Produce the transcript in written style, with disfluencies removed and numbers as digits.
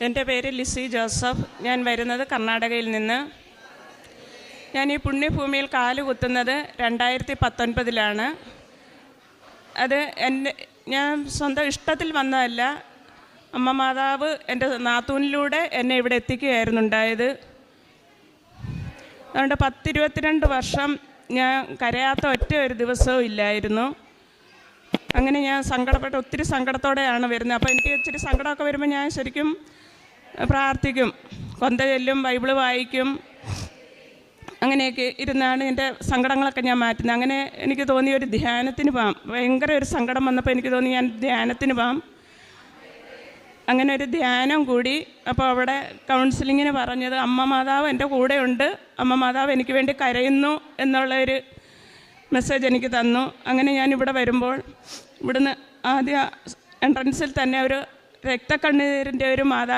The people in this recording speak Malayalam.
എൻ്റെ പേര് ലിസി ജോസഫ്. ഞാൻ വരുന്നത് കർണാടകയിൽ നിന്ന്. ഞാൻ ഈ പുണ്യഭൂമിയിൽ കാലുകുത്തുന്നത് 2019 അത് ഞാൻ സ്വന്തം ഇഷ്ടത്തിൽ വന്നതല്ല. അമ്മ മാതാവ് എൻ്റെ നാത്തൂനിലൂടെ എന്നെ ഇവിടെ എത്തിക്കുകയായിരുന്നു ഉണ്ടായത്. അതുകൊണ്ട് 10-22 വർഷം ഞാൻ കരയാത്ത ഒറ്റ ഒരു ദിവസവും ഇല്ലായിരുന്നു. അങ്ങനെ ഞാൻ ഒത്തിരി സങ്കടത്തോടെയാണ് വരുന്നത്. അപ്പോൾ എനിക്ക് ഇച്ചിരി സങ്കടമൊക്കെ വരുമ്പോൾ ഞാൻ ശരിക്കും പ്രാർത്ഥിക്കും, കൊന്ത ചൊല്ലും, ബൈബിള് വായിക്കും. അങ്ങനെയൊക്കെ ഇരുന്നാണ് എൻ്റെ സങ്കടങ്ങളൊക്കെ ഞാൻ മാറ്റുന്നത്. അങ്ങനെ എനിക്ക് തോന്നി ഒരു ധ്യാനത്തിന് പോകാം. ഭയങ്കര ഒരു സങ്കടം വന്നപ്പോൾ എനിക്ക് തോന്നി ഞാൻ ധ്യാനത്തിന് പോകാം. അങ്ങനെ ഒരു ധ്യാനം കൂടി. അപ്പോൾ അവിടെ കൗൺസിലിങ്ങിന് പറഞ്ഞത് അമ്മ മാതാവ് എൻ്റെ കൂടെയുണ്ട്, അമ്മ മാതാവ് എനിക്ക് വേണ്ടി കരയുന്നു എന്നുള്ളൊരു മെസ്സേജ് എനിക്ക് തന്നു. അങ്ങനെ ഞാനിവിടെ വരുമ്പോൾ ഇവിടുന്ന് ആദ്യ എൻട്രൻസിൽ തന്നെ ഒരു രക്തക്കണ്ണീരിൻ്റെ ഒരു മാതാവ്